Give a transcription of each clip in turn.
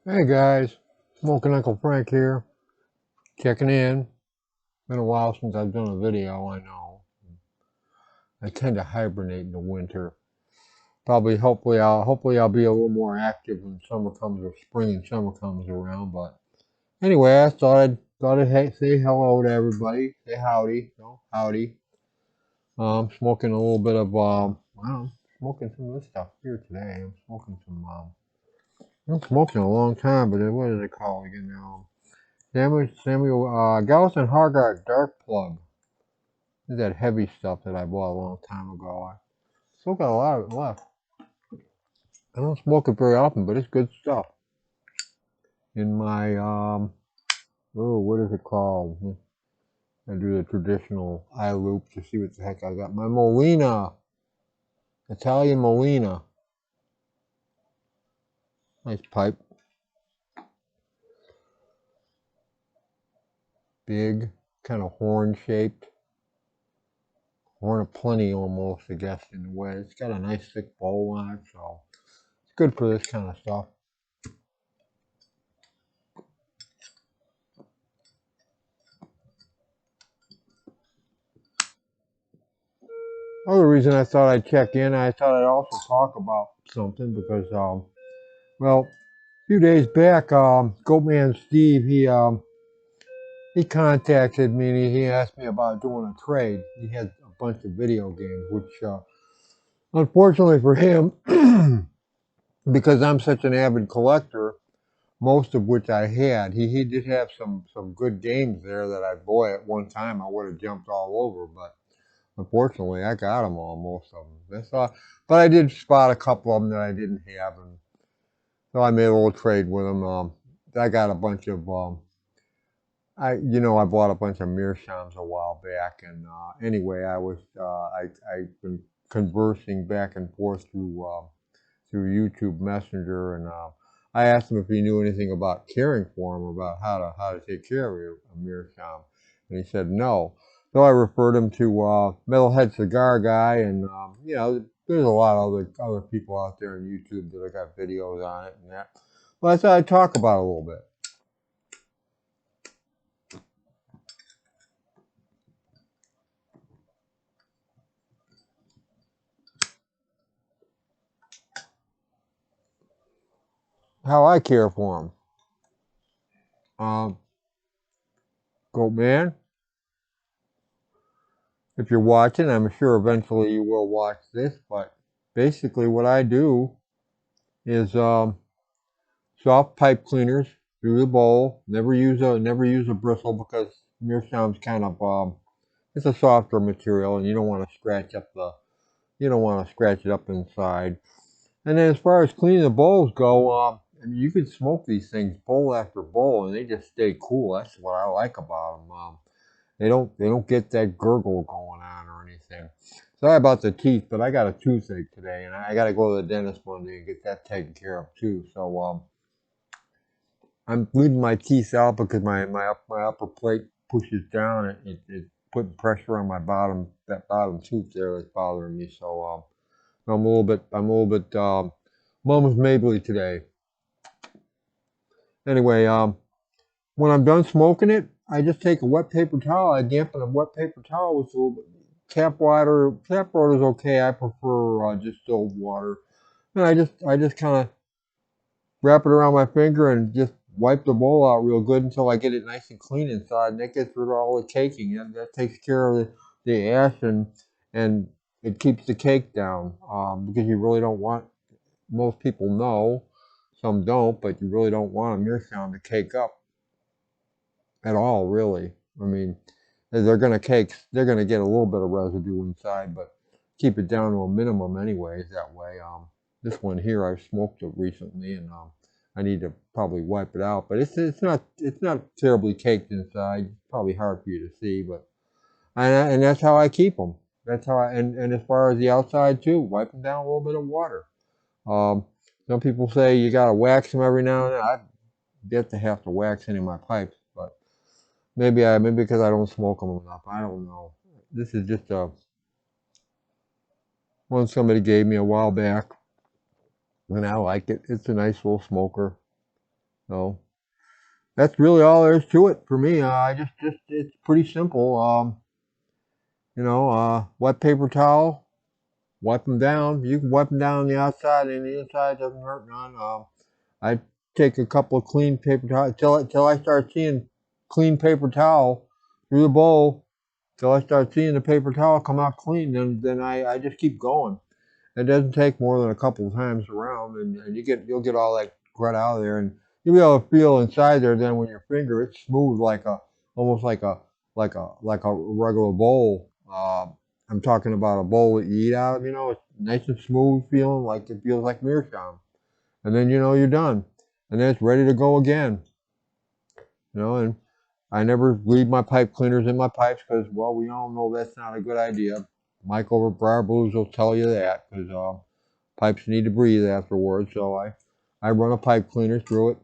Hey guys, Smoking Uncle Frank here, checking in. Been a while since I've done a video, I know. I tend to hibernate in the winter. Hopefully I'll be a little more active when summer comes or spring and summer comes around. But anyway, I thought I'd say hello to everybody, say howdy, howdy. Smoking a little bit of smoking some of this stuff here today. I'm smoking a long time, but what is it called again now? Samuel Galveston Hardguard Dark Plug. This is that heavy stuff that I bought a long time ago. I still got a lot of it left. I don't smoke it very often, but it's good stuff. In my what is it called? I do the traditional eye loop to see what the heck I got. My Molina, Italian Molina. Nice pipe, big, kind of horn shaped. Horn of plenty almost, I guess, in a way. It's got a nice thick bowl on it, so it's good for this kind of stuff. Other reason I thought I'd check in, I thought I'd also talk about something because, well, a few days back, Goatman Steve, he contacted me and he asked me about doing a trade. He had a bunch of video games, which, unfortunately for him, because I'm such an avid collector, most of which I had, he did have some good games there that I, boy, at one time I would have jumped all over, but unfortunately, I got them all, most of them. But I did spot a couple of them that I didn't have, and so I made a little trade with them. I got a bunch of, I bought a bunch of Mearshams a while back, and anyway, I've been conversing back and forth through YouTube Messenger, and I asked him if he knew anything about caring for him, about how to take care of a Mearsham, and he said no. So I referred him to Metalhead Cigar Guy, and there's a lot of other people out there on YouTube that have got videos on it and that. Well, I thought I'd talk about it a little bit. How I care for him. Um, Goat Man, if you're watching, I'm sure eventually you will watch this, but basically what I do is soft pipe cleaners through the bowl. Never use a bristle because meerschaum's kind of it's a softer material and you don't want to scratch it up inside. And then as far as cleaning the bowls go, I mean, you can smoke these things bowl after bowl and they just stay cool. That's what I like about them. They don't get that gurgle going on or anything. Sorry about the teeth, but I got a toothache today and I got to go to the dentist Monday and get that taken care of too. So I'm leaving my teeth out because my upper plate pushes down. It putting pressure on that bottom tooth there that's bothering me. So I'm a little bit mama's Mabley today. Anyway, when I'm done smoking it, I just take a wet paper towel. I dampen a wet paper towel with a little bit tap water. Tap water is okay. I prefer just distilled water. And I just kind of wrap it around my finger and just wipe the bowl out real good until I get it nice and clean inside, and that gets rid of all the caking. That takes care of the ash and it keeps the cake down because you really don't want. Most people know, some don't, but you really don't want a meerschaum to cake up at all. Really, I mean, they're gonna get a little bit of residue inside, but keep it down to a minimum anyways. That way, this one here I smoked it recently, and I need to probably wipe it out. But it's not terribly caked inside. It's probably hard for you to see, but and that's how I keep them. That's how and as far as the outside too, wipe them down a little bit of water. Um, some people say you gotta wax them every now and then. I've yet to have to wax any of my pipes, but maybe because I don't smoke them enough. I don't know. This is just a one somebody gave me a while back, and I like it. It's a nice little smoker. So that's really all there is to it for me. I just it's pretty simple. Wet paper towel, wipe them down. You can wipe them down on the outside and the inside doesn't hurt none. I take a couple of clean paper towels till I start seeing clean paper towel through the bowl. Till I start seeing the paper towel come out clean, then I just keep going. It doesn't take more than a couple of times around, and you'll get all that grit out of there, and you'll be able to feel inside there. Then with your finger, it's smooth like a almost like a regular bowl. I'm talking about a bowl that you eat out. It's nice and smooth feeling, like it feels like meerschaum. And then you're done, and then it's ready to go again. And I never leave my pipe cleaners in my pipes because, well, we all know that's not a good idea. Mike over at Briar Blues will tell you that because pipes need to breathe afterwards. So I run a pipe cleaner through it,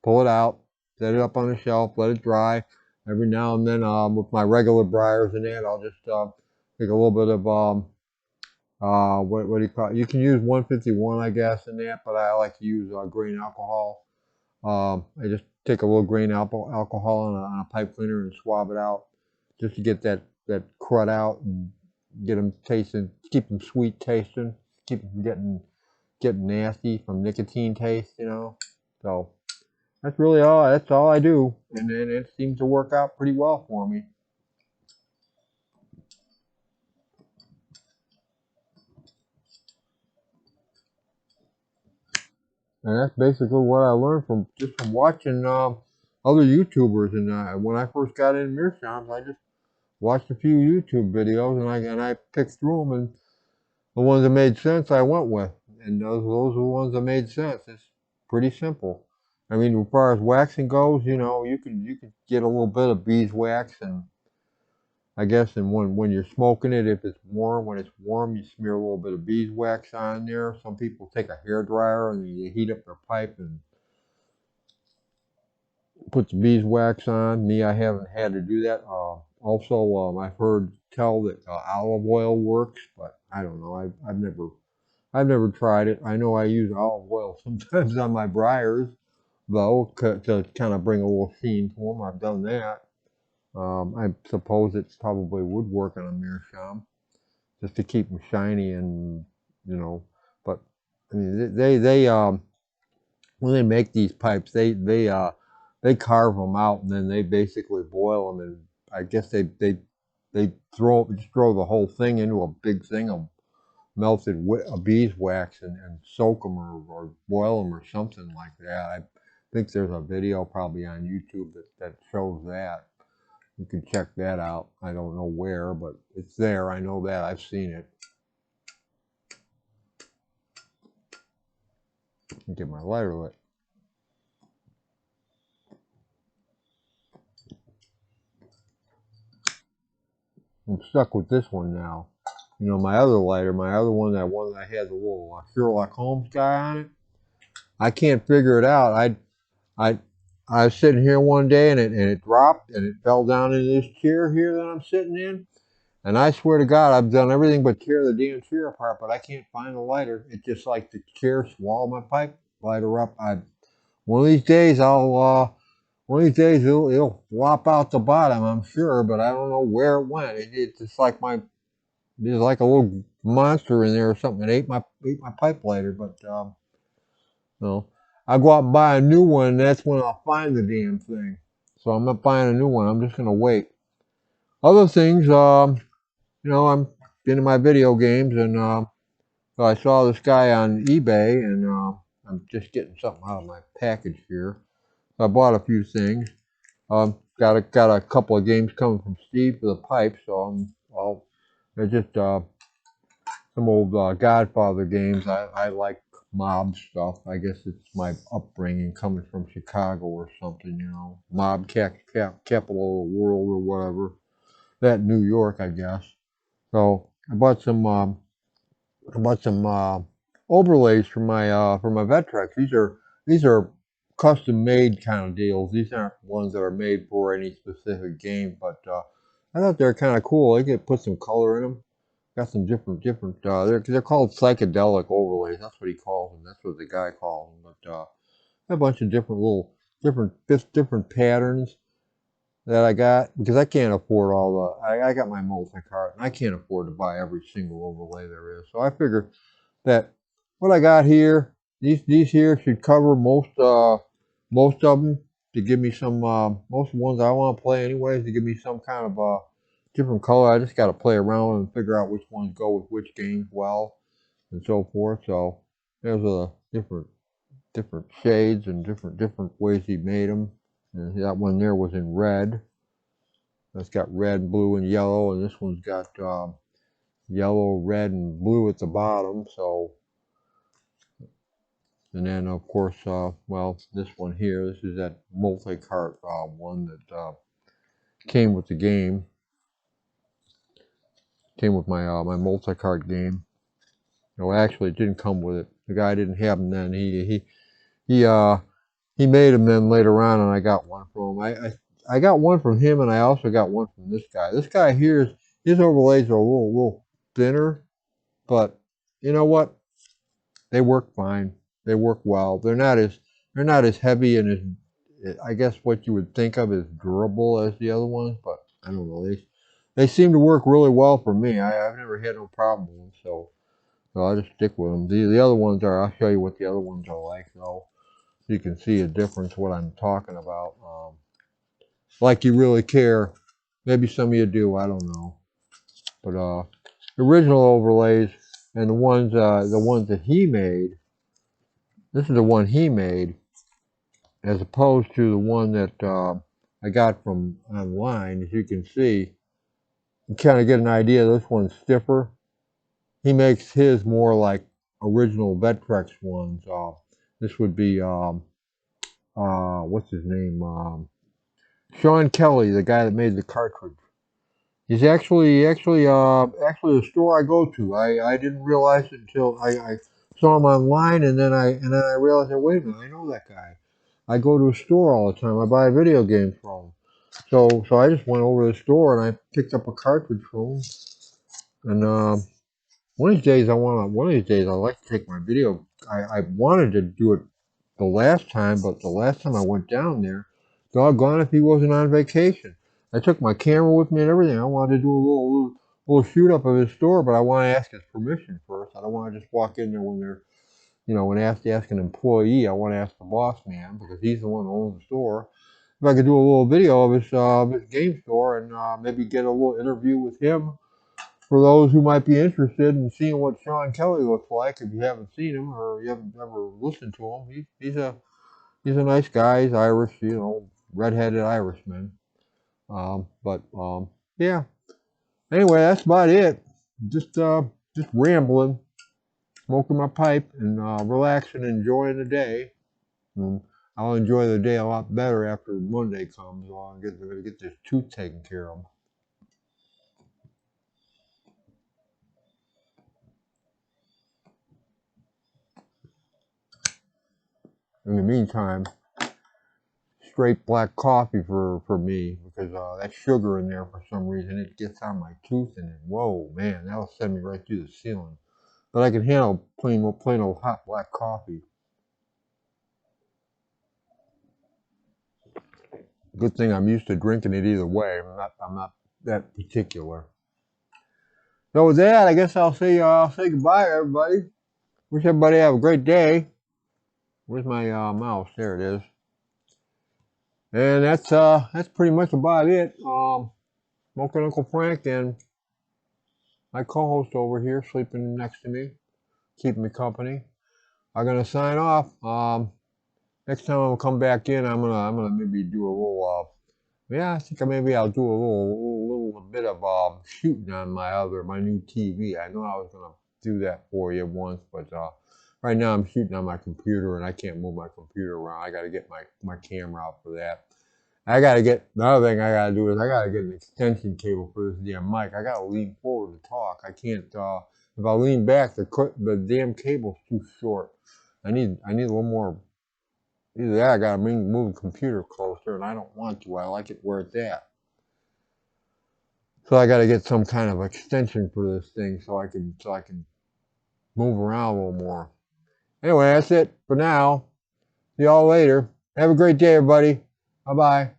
pull it out, set it up on the shelf, let it dry. Every now and then, with my regular briars and that, I'll just take a little bit of what do you call it? You can use 151, I guess, in that, but I like to use grain alcohol. I just take a little grain alcohol on a pipe cleaner and swab it out, just to get that crud out and get them tasting, keep them sweet tasting, keep them getting nasty from nicotine taste. So that's all I do, and it seems to work out pretty well for me. And that's basically what I learned from watching other YouTubers. And when I first got in meerschaums, I just watched a few YouTube videos, and I picked through them, and the ones that made sense I went with, and those are the ones that made sense. It's pretty simple. I mean, as far as waxing goes, you could get a little bit of beeswax, and I guess, and when you're smoking it, if it's warm, when it's warm, you smear a little bit of beeswax on there. Some people take a hair dryer and you heat up their pipe and put the beeswax on. Me, I haven't had to do that. Also, I've heard tell that olive oil works, but I don't know. I've never tried it. I know I use olive oil sometimes on my briars, though, to kind of bring a little sheen to them. I've done that. I suppose it probably would work on a meerschaum just to keep them shiny and you know. But I mean, they when they make these pipes, they carve them out and then they basically boil them, and I guess they throw the whole thing into a big thing of melted beeswax and soak them or boil them or something like that. I think there's a video probably on YouTube that shows that. You can check that out. I don't know where, but it's there. I know that. I've seen it. Get my lighter lit. I'm stuck with this one now. My other lighter, my other one, that one that I had the little Sherlock Holmes guy on it. I can't figure it out. I I was sitting here one day and it dropped and it fell down into this chair here that I'm sitting in. And I swear to God, I've done everything but tear the damn chair apart, but I can't find the lighter. It's just like the chair swallowed my pipe lighter up. One of these days one of these days it'll flop out the bottom, I'm sure, but I don't know where it went. It's just like there's like a little monster in there or something that ate my pipe lighter. But no, I go out and buy a new one. And that's when I'll find the damn thing. So I'm not buying a new one. I'm just gonna wait. Other things, I'm into my video games, and so I saw this guy on eBay, and I'm just getting something out of my package here. So I bought a few things. Got a couple of games coming from Steve for the pipe, so they're just some old Godfather games. I like mob stuff. I guess it's my upbringing coming from Chicago or something. Mob capital of the world or whatever. That New York, I guess. So I bought some overlays for my Vectrex. These are custom made kind of deals. These aren't ones that are made for any specific game, but I thought they're kind of cool. I could put some color in them. Got some different. They're called psychedelic overlays. That's what he calls them. That's what the guy calls them. But a bunch of different patterns that I got because I can't afford all the. I got my multi-cart and I can't afford to buy every single overlay there is. So I figure that what I got here, these here should cover most of them to give me some most of the ones I want to play anyways to give me some kind of different color. I just got to play around and figure out which ones go with which games well and so forth. So there's a different shades and different ways he made them. And that one there was in red. That's got red, blue, and yellow, and this one's got yellow, red, and blue at the bottom. So, and then of course, well, this one here, this is that multi-cart one that came with the game. Came with my multi-cart game. No, actually, it didn't come with it. The guy didn't have them then. He he made them then later on, and I got one from him. I got one from him, and I also got one from this guy. This guy here's his overlays are a little thinner, but you know what? They work fine. They work well. They're not as heavy and as I guess what you would think of as durable as the other ones, but I don't know. They seem to work really well for me. I've never had no problem with them, so I just stick with them. The other ones are. I'll show you what the other ones are like, though. So you can see a difference what I'm talking about. Like you really care. Maybe some of you do. I don't know. But the original overlays and the ones that he made. This is the one he made, as opposed to the one that I got from online. As you can see, you kind of get an idea. This one's stiffer. He makes his more like original Vectrex ones. This would be what's his name? Sean Kelly, the guy that made the cartridge. He's actually a store I go to. I didn't realize it until I saw him online, and then I realized that wait a minute, I know that guy. I go to a store all the time. I buy video games from him. So I just went over to the store and I picked up a cartridge from him. And one of these days I like to take my video. I wanted to do it the last time, but the last time I went down there, doggone if he wasn't on vacation. I took my camera with me and everything. I wanted to do a little shoot up of his store, but I want to ask his permission first. I don't want to just walk in there when they're, when ask an employee. I want to ask the boss man because he's the one who owns the store. If I could do a little video of his game store and maybe get a little interview with him for those who might be interested in seeing what Sean Kelly looks like. If you haven't seen him or you haven't ever listened to him, he's a nice guy. He's Irish, redheaded Irishman. But yeah. Anyway, that's about it. Just rambling, smoking my pipe, and relaxing, enjoying the day. And I'll enjoy the day a lot better after Monday comes. I'll get this tooth taken care of. In the meantime, straight black coffee for me because that sugar in there for some reason it gets on my tooth and whoa man, that'll send me right through the ceiling. But I can handle plain old hot black coffee. Good thing I'm used to drinking it either way. I'm not that particular. So with that, I guess I'll say goodbye to everybody. Wish everybody have a great day. Where's my mouse? There it is. And that's pretty much about it. Smoking Uncle Frank and my co-host over here sleeping next to me, keeping me company. I'm gonna sign off. Next time I'll come back in, I'm gonna maybe do a little. Yeah, I think maybe I'll do a little bit of shooting on my new TV. I know I was gonna do that for you once, but right now I'm shooting on my computer and I can't move my computer around. I got to get my camera out for that. Another thing I gotta do is I gotta get an extension cable for this damn mic. I gotta lean forward to talk. I can't, if I lean back, the damn cable's too short. I need a little more, either that I gotta move the computer closer and I don't want to. I like it where it's at. So I gotta get some kind of extension for this thing so I can move around a little more. Anyway, that's it for now. See y'all later. Have a great day, everybody. Bye-bye.